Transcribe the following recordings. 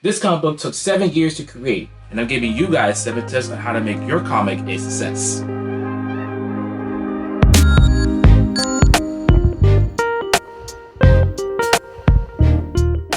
This comic book took 7 years to create, and I'm giving you guys 7 tips on how to make your comic a success.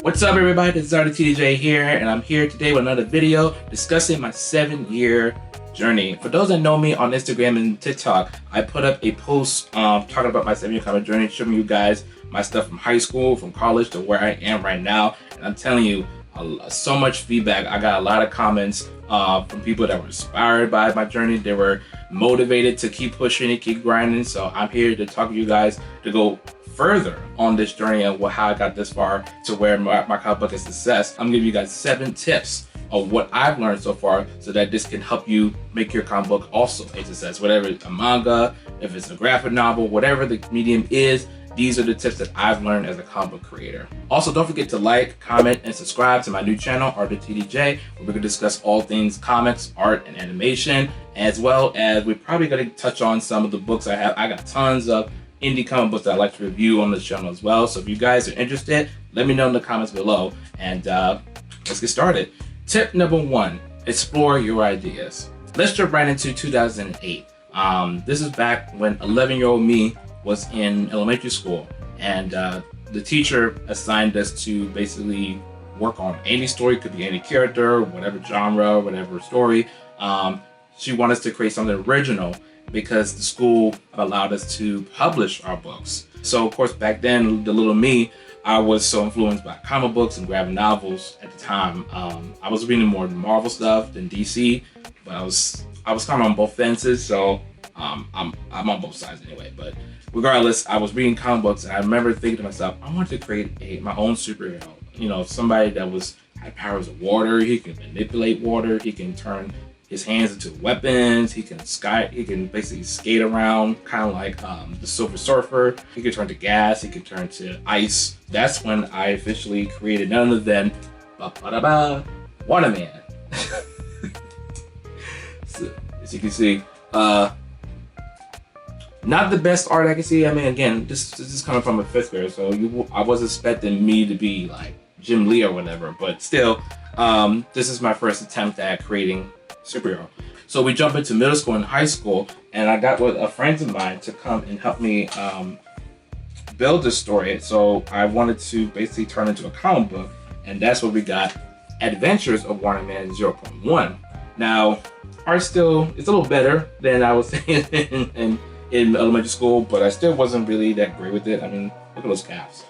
What's up everybody, this is TJ here, and I'm here today with another video discussing my 7-year journey. For those that know me on Instagram and TikTok, I put up a post talking about my 7-year comic journey, showing you guys my stuff from high school, from college to where I am right now. And I'm telling you, so much feedback. I got a lot of comments from people that were inspired by my journey. They were motivated to keep pushing and keep grinding. So I'm here to talk to you guys to go further on this journey and how I got this far to where my comic book is a success. I'm giving you guys 7 tips of what I've learned so far so that this can help you make your comic book also a success. Whatever it's a manga, if it's a graphic novel, whatever the medium is, these are the tips that I've learned as a comic book creator. Also, don't forget to like, comment, and subscribe to my new channel, Art of TDJ, where we're gonna discuss all things comics, art, and animation, as well as we're probably gonna touch on some of the books I have. I got tons of indie comic books that I like to review on this channel as well. So if you guys are interested, let me know in the comments below, and let's get started. Tip number 1, explore your ideas. Let's jump right into 2008. This is back when 11-year-old me was in elementary school, and the teacher assigned us to basically work on any story. Could be any character, whatever genre, whatever story. She wanted us to create something original because the school allowed us to publish our books. So of course back then, the little me, I was so influenced by comic books and graphic novels at the time. I was reading more Marvel stuff than DC, but I was kind of on both fences, so I'm on both sides anyway. But regardless, I was reading comic books, and I remember thinking to myself, I wanted to create my own superhero. You know, somebody that had powers of water. He can manipulate water. He can turn his hands into weapons. He can basically skate around, kind of like the Silver Surfer. He can turn to gas. He can turn to ice. That's when I officially created none other than Waterman. So, as you can see, not the best art I can see. I mean, again, this is coming from a 5th grader, so I was expecting me to be like Jim Lee or whatever, but still, this is my first attempt at creating superhero. So we jump into middle school and high school, and I got with a friend of mine to come and help me build this story. So I wanted to basically turn it into a comic book, and that's what we got, Adventures of Waterman 0.1. Now, art still is a little better than I was saying in elementary school, but I still wasn't really that great with it. I mean, look at those calves.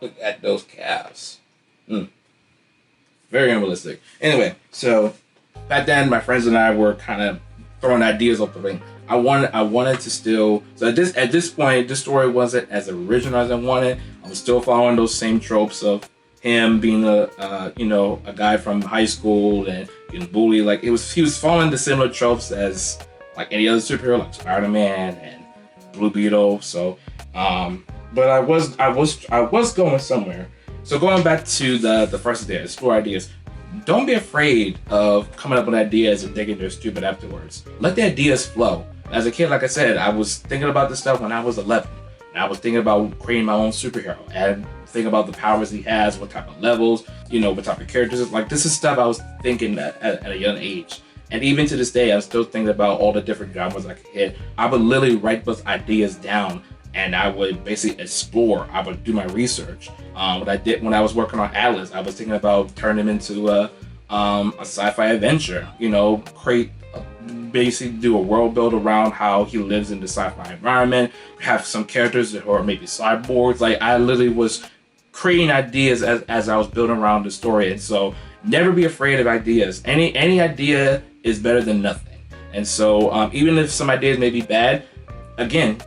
Look at those calves. Very unrealistic. Anyway, so back then, my friends and I were kind of throwing ideas off the ring. I wanted to still. So at this point, this story wasn't as original as I wanted. I was still following those same tropes of him being a guy from high school and getting bullied. Like he was following the similar tropes as like any other superhero, like Spider-Man and Blue Beetle. So, but I was going somewhere. So going back to the first idea, explore ideas. Don't be afraid of coming up with ideas and thinking they're stupid afterwards. Let the ideas flow. As a kid, like I said, I was thinking about this stuff when I was 11. And I was thinking about creating my own superhero and thinking about the powers he has, what type of levels, what type of characters. Like this is stuff I was thinking at a young age. And even to this day, I'm still thinking about all the different genres I could hit. I would literally write those ideas down, and I would basically explore. I would do my research. What I did when I was working on ALLAN, I was thinking about turning him into a sci-fi adventure. Basically do a world build around how he lives in the sci-fi environment. Have some characters who are maybe cyborgs. Like I literally was creating ideas as I was building around the story. And so never be afraid of ideas. Any idea is better than nothing. And so even if some ideas may be bad, again,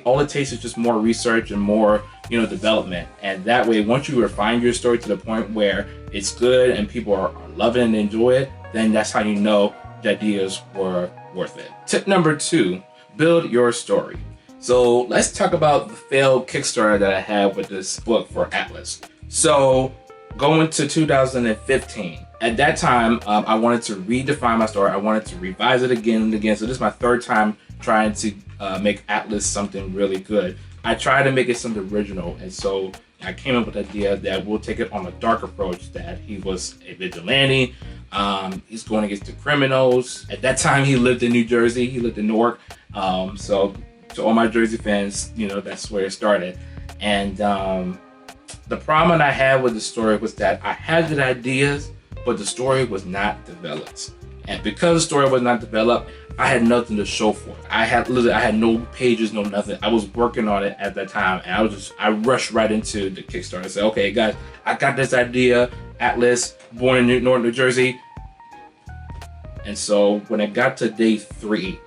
all it takes is just more research and more development. And that way, once you refine your story to the point where it's good and people are loving and enjoy it, then that's how you know the ideas were worth it. Tip number 2, build your story. So let's talk about the failed Kickstarter that I had with this book for ALLAN. So going to 2015, at that time, I wanted to redefine my story. I wanted to revise it again and again. So this is my 3rd time trying to make ALLAN something really good. I tried to make it something original, and so I came up with the idea that we'll take it on a dark approach, that he was a vigilante. He's going against the criminals. At that time, he lived in New Jersey. He lived in Newark. So to all my Jersey fans, you know, that's where it started. And the problem I had with the story was that I had the ideas, but the story was not developed. And because the story was not developed, I had nothing to show for it. I had no pages, no nothing. I was working on it at that time, and I rushed right into the Kickstarter. I said, okay, guys, I got this idea. Atlas, born in North New Jersey. And so when it got to day 3,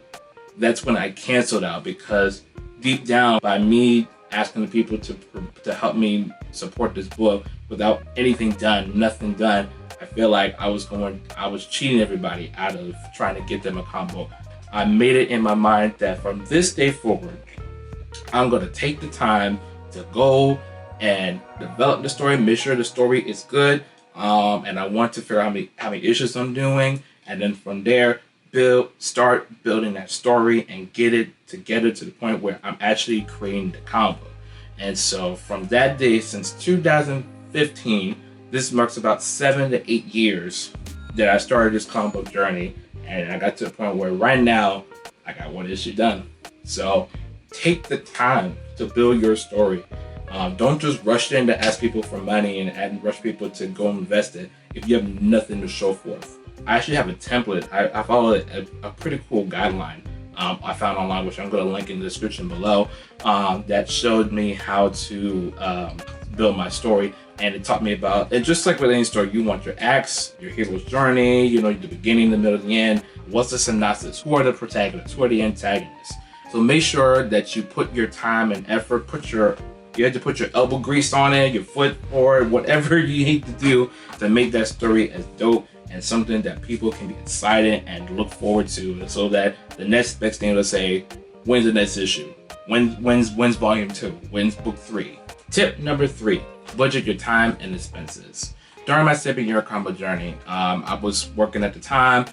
that's when I canceled out, because deep down, by me asking the people to help me support this book without anything done, nothing done, I feel like I was cheating everybody out of trying to get them a combo. I made it in my mind that from this day forward, I'm gonna take the time to go and develop the story, make sure the story is good, and I want to figure out how many issues I'm doing, and then from there, start building that story and get it together to the point where I'm actually creating the combo. And so from that day, since 2015, this marks about 7 to 8 years that I started this comic book journey, and I got to the point where right now I got 1 issue done. So take the time to build your story. Don't just rush in to ask people for money and rush people to go invest it if you have nothing to show for it. I actually have a template. I follow a pretty cool guideline I found online, which I'm going to link in the description below, that showed me how to build my story. And it taught me about, and just like with any story, you want your acts, your hero's journey, you know, the beginning, the middle, the end. What's the synopsis? Who are the protagonists? Who are the antagonists? So make sure that you put your time and effort, you have to put your elbow grease on it, your foot, or whatever you need to do to make that story as dope and something that people can be excited and look forward to, so that the next best thing will say, when's the next issue? When's volume 2? When's book 3? Tip number 3, budget your time and expenses. During my 7-year combo journey, I was working at the time.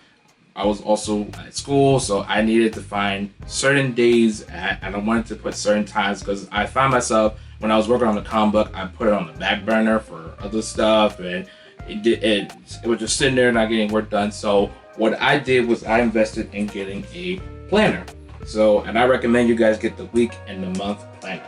I was also at school, so I needed to find certain days and I wanted to put certain times, because I found myself, when I was working on the comic book, I put it on the back burner for other stuff, and it was just sitting there not getting work done. So what I did was I invested in getting a planner. And I recommend you guys get the week and the month planner.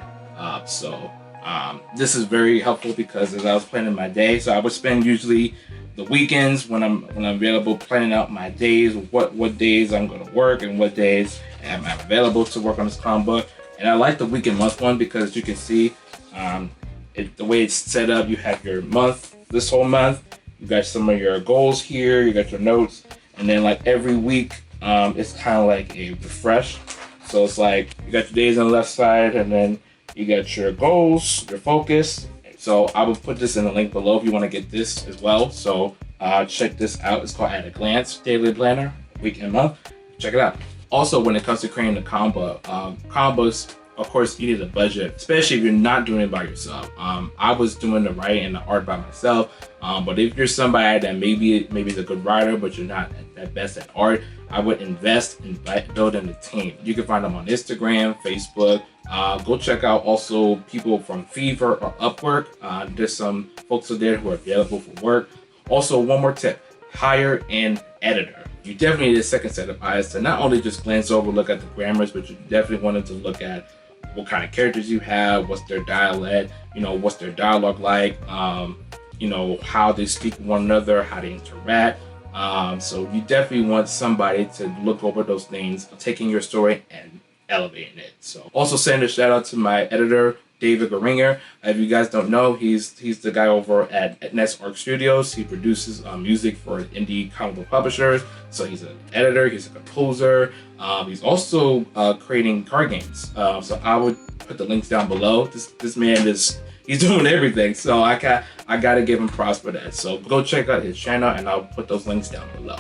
This is very helpful, because as I was planning my day, so I would spend usually the weekends when I'm available planning out my days, what days I'm going to work and what days am I available to work on this comic book. And I like the week and month one, because you can see the way it's set up. You have your month, this whole month, you got some of your goals here, you got your notes, and then like every week it's kind of like a refresh. So it's like you got your days on the left side, and then you got your goals, your focus. So I will put this in the link below if you want to get this as well. So check this out. It's called At a Glance Daily Planner, week and month. Check it out. Also, when it comes to creating the combo, combos, of course, you need a budget, especially if you're not doing it by yourself. I was doing the writing and the art by myself, but if you're somebody that maybe is a good writer, but you're not at best at art, I would invest in building a team. You can find them on Instagram, Facebook. Go check out also people from Fever or Upwork. There's some folks out there who are available for work. Also, one more tip, hire an editor. You definitely need a second set of eyes to not only just glance over, look at the grammars, but you definitely wanted to look at what kind of characters you have, what's their dialect, what's their dialogue like, how they speak with one another, how they interact. So you definitely want somebody to look over those things, taking your story and elevating it. So also send a shout out to my editor, David Geringer. If you guys don't know, he's the guy over at Nest Arc Studios. He produces music for indie comic book publishers. So he's an editor, he's a composer. He's also creating card games. So I would put the links down below. This man he's doing everything. So I gotta give him props for that. So go check out his channel, and I'll put those links down below.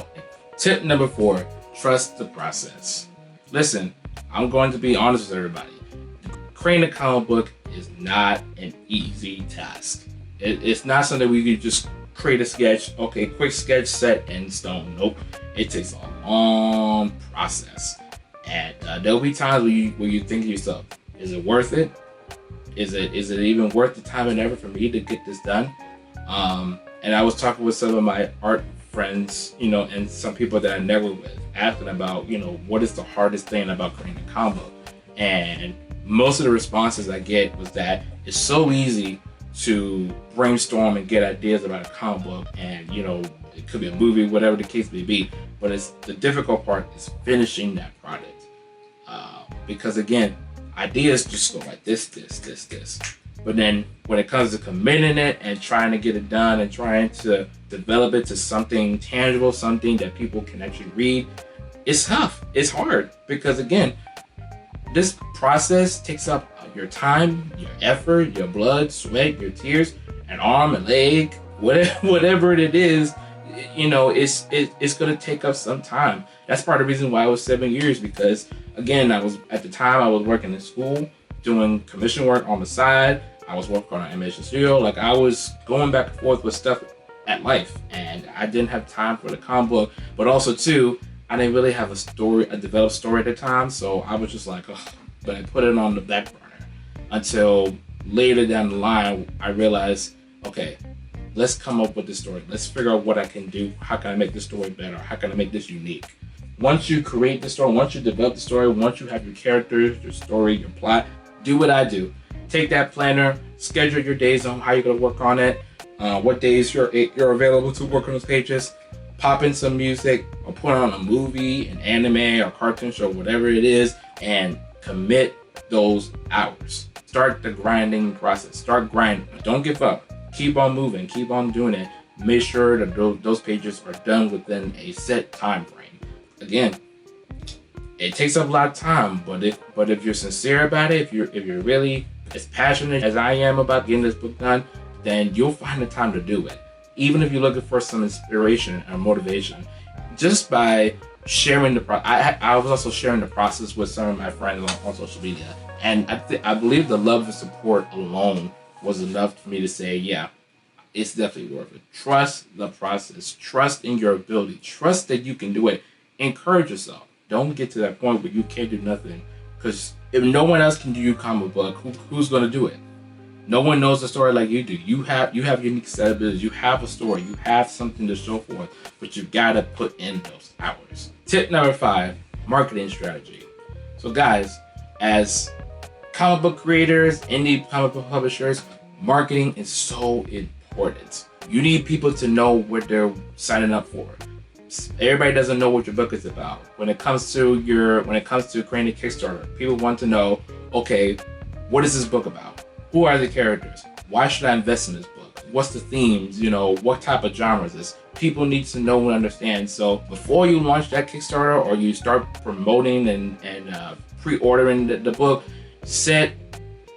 Tip number 4, trust the process. Listen, I'm going to be honest with everybody. Creating a comic book is not an easy task. It's not something where you can just create a sketch, okay, quick sketch, set in stone. Nope. It takes a long process. And there'll be times where you think to yourself, is it worth it? Is it even worth the time and effort for me to get this done? And I was talking with some of my art friends, you know, and some people that I network with, asking about, you know, what is the hardest thing about creating a comic book? And most of the responses I get was that it's so easy to brainstorm and get ideas about a comic book, and, you know, it could be a movie, whatever the case may be, but it's the difficult part is finishing that product. Because again, ideas just go like this. But then when it comes to committing it and trying to get it done and trying to develop it to something tangible, something that people can actually read, it's tough. It's hard because, again, this process takes up your time, your effort, your blood, sweat, your tears, an arm, a leg, whatever it is. You know, it's going to take up some time. That's part of the reason why it was 7 years, because, again, I was working in school, doing commission work on the side. I was working on an animation studio. Like, I was going back and forth with stuff at life, and I didn't have time for the comic book. But also, too, I didn't really have a developed story at the time, so I was just like, oh, but I put it on the back burner until later down the line, I realized, okay, let's come up with this story. Let's figure out what I can do. How can I make this story better? How can I make this unique? Once you create the story, once you develop the story, once you have your characters, your story, your plot, do what I do. Take that planner, schedule your days on how you're gonna work on it, what days you're available to work on those pages, pop in some music, or put on a movie, an anime, or cartoon show, whatever it is, and commit those hours. Start the grinding process. Start grinding. Don't give up. Keep on moving. Keep on doing it. Make sure that those pages are done within a set time frame. Again, it takes up a lot of time, but if you're sincere about it, if you're really as passionate as I am about getting this book done, then you'll find the time to do it. Even if you're looking for some inspiration or motivation, just by sharing the process. I was also sharing the process with some of my friends on social media, and I believe the love and support alone was enough for me to say, yeah, it's definitely worth it. Trust the process. Trust in your ability. Trust that you can do it. Encourage yourself. Don't get to that point where you can't do nothing, because if no one else can do your comic book, who's going to do it? No one knows the story like you do. You have unique set of abilities. You have a story. You have something to show for it, but you've got to put in those hours. Tip number 5, marketing strategy. So guys, as comic book creators, indie comic book publishers, marketing is so important. You need people to know what they're signing up for. Everybody doesn't know what your book is about. When it comes to creating a Kickstarter, people want to know, okay, what is this book about? Who are the characters? Why should I invest in this book? What's the themes? You know, what type of genre is this? People need to know and understand. So before you launch that Kickstarter or you start promoting and pre-ordering the book, set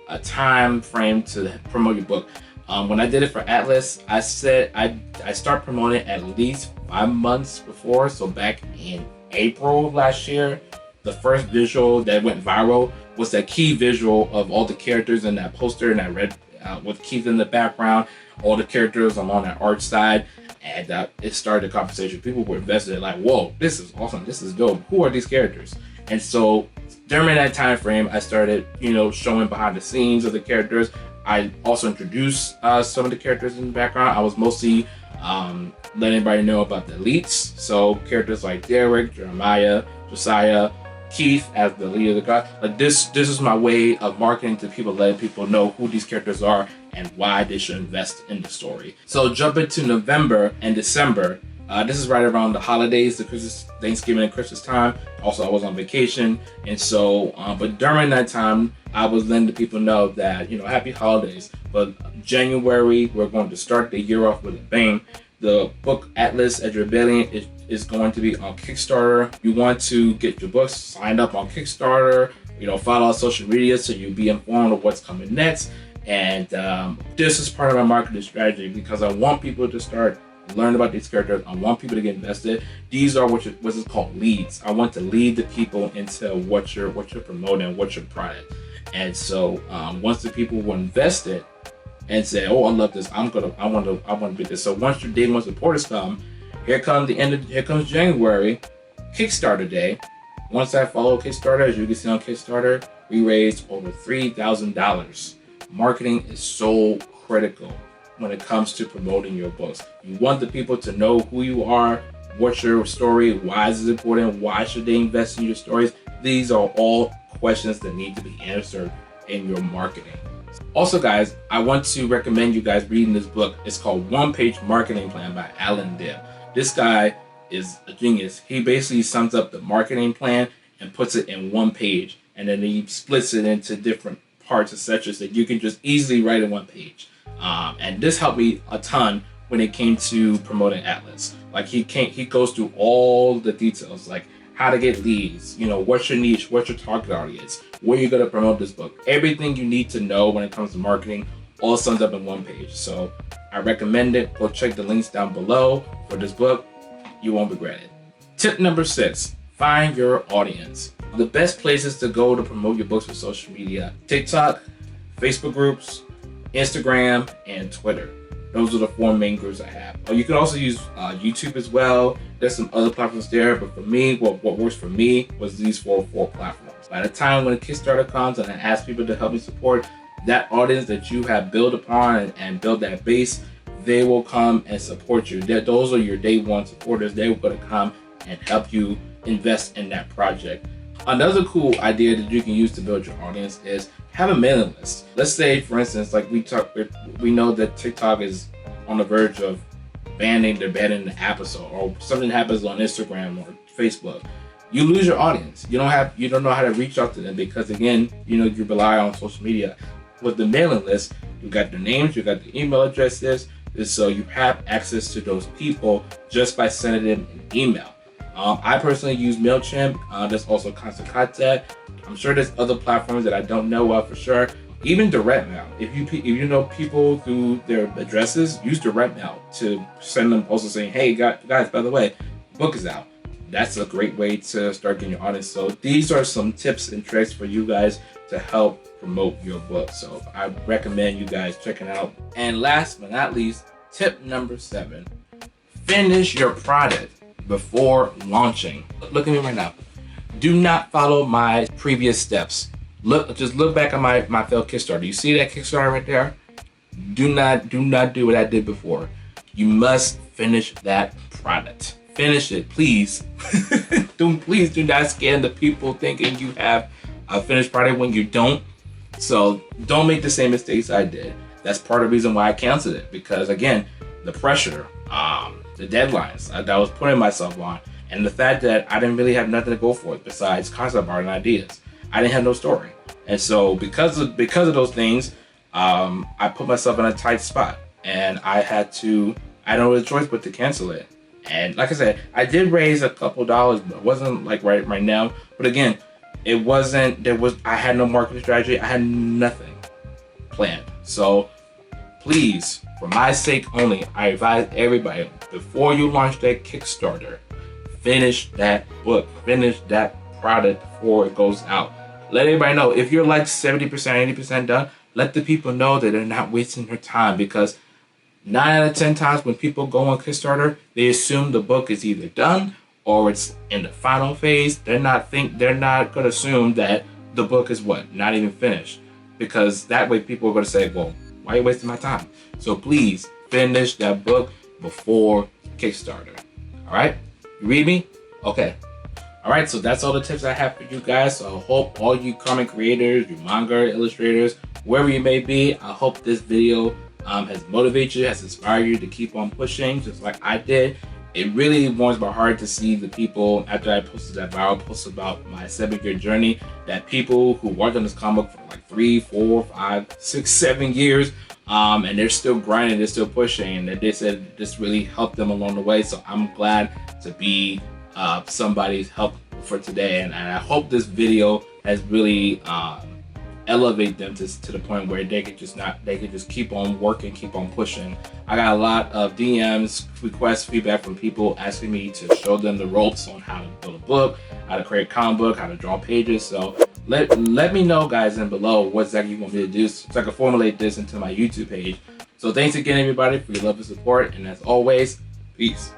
a time frame to promote your book. When I did it for Atlas, I said I start promoting at least 5 months before. So back in April of last year, the first visual that went viral was that key visual of all the characters in that poster and that red with Keith in the background, all the characters along that art side, and it started a conversation. People were invested, like, whoa, this is awesome, this is dope. Who are these characters? And so during that time frame, I started, showing behind the scenes of the characters. I also introduced some of the characters in the background. I was mostly letting everybody know about the elites. So characters like Derek, Jeremiah, Josiah, Keith as the leader of the god. Like this is my way of marketing to people, letting people know who these characters are and why they should invest in the story. So jump into November and December. This is right around the holidays, the Christmas, Thanksgiving and Christmas time. Also, I was on vacation. And so, but during that time, I was letting the people know that, happy holidays. But January, we're going to start the year off with a bang. The book Atlas at Rebellion is going to be on Kickstarter. You want to get your books signed up on Kickstarter, follow our social media so you'll be informed of what's coming next. And this is part of my marketing strategy because I want people to start learn about these characters. I want people to get invested. These are what is called leads. I want to lead the people into what you're promoting, what's your product. And so once the people were invested and say, "Oh, I love this. I want to be this." So once your day one supporters come, here comes January, Kickstarter day. Once I follow Kickstarter, as you can see on Kickstarter, we raised over $3,000 Marketing is so critical when it comes to promoting your books. You want the people to know who you are, what's your story, why is it important, why should they invest in your stories. These are all questions that need to be answered in your marketing. Also guys, I want to recommend you guys reading this book. It's called One Page Marketing Plan by ALLAN. This guy is a genius. He basically sums up the marketing plan and puts it in one page, and then he splits it into different parts and sections that you can just easily write in one page. And this helped me a ton when it came to promoting Atlas. Like he goes through all the details, like how to get leads, you know, what's your niche, what's your target audience, where you're gonna promote this book. Everything you need to know when it comes to marketing all sums up in one page. So I recommend it. Go check the links down below for this book. You won't regret it. Tip number 6, find your audience. The best places to go to promote your books for social media: TikTok, Facebook groups, Instagram, and Twitter. Those are the 4 main groups I have. You can also use YouTube as well. There's some other platforms there, but for me, what works for me was these four platforms. By the time when Kickstarter comes and I ask people to help me support that audience that you have built upon and build that base, they will come and support you. Those are your day one supporters. They're going to come and help you invest in that project. Another cool idea that you can use to build your audience is have a mailing list. Let's say, for instance, like we know that TikTok is on the verge of banning the app or something happens on Instagram or Facebook. You lose your audience. You don't know how to reach out to them because, again, you rely on social media. With the mailing list, you got their names, you got the email addresses, so you have access to those people just by sending them an email. I personally use MailChimp. There's also Constant Contact. I'm sure there's other platforms that I don't know of for sure. Even direct mail. If you know people through their addresses, use direct mail to send them posts saying, "Hey guys, by the way, book is out." That's a great way to start getting your audience. So these are some tips and tricks for you guys to help promote your book. So I recommend you guys checking it out. And last but not least, tip number 7: finish your product before launching. Look at me right now. Do not follow my previous steps. Just look back at my failed Kickstarter. You see that Kickstarter right there? Do not do what I did before. You must finish that product. Finish it, please. Please do not scare the people thinking you have a finished product when you don't. So don't make the same mistakes I did. That's part of the reason why I canceled it, because again, the pressure, the deadlines that I was putting myself on, and the fact that I didn't really have nothing to go for it besides concept art and ideas. I didn't have no story. And so because of those things, I put myself in a tight spot, and I had no other choice but to cancel it. And like I said, I did raise a couple dollars, but it wasn't like right now. But again, I had no marketing strategy. I had nothing planned. So please, for my sake only, I advise everybody, before you launch that Kickstarter, finish that book, finish that product before it goes out. Let everybody know. If you're like 70%, 80% done, let the people know that they're not wasting their time, because 9 out of 10 times when people go on Kickstarter, they assume the book is either done or it's in the final phase. They're not gonna assume that the book is not even finished, because that way people are gonna say, well, why are you wasting my time? So please finish that book before Kickstarter. All right, you read me? Okay. All right, so that's all the tips I have for you guys. So I hope all you comic creators, you manga illustrators, wherever you may be, I hope this video has motivated you, has inspired you to keep on pushing, just like I did. It really warms my heart to see the people, after I posted that viral post about my 7-year journey, that people who worked on this comic for like 3, 4, 5, 6, 7 years, and they're still grinding, they're still pushing, and that they said this really helped them along the way. So I'm glad to be somebody's help for today, and I hope this video has really elevate them to the point where they could just keep on working, keep on pushing. I got a lot of DMs, requests, feedback from people asking me to show them the ropes on how to build a book, how to create a comic book, how to draw pages. So let me know, guys, in below what exactly you want me to do, so I can formulate this into my YouTube page. So thanks again, everybody, for your love and support, and as always, peace.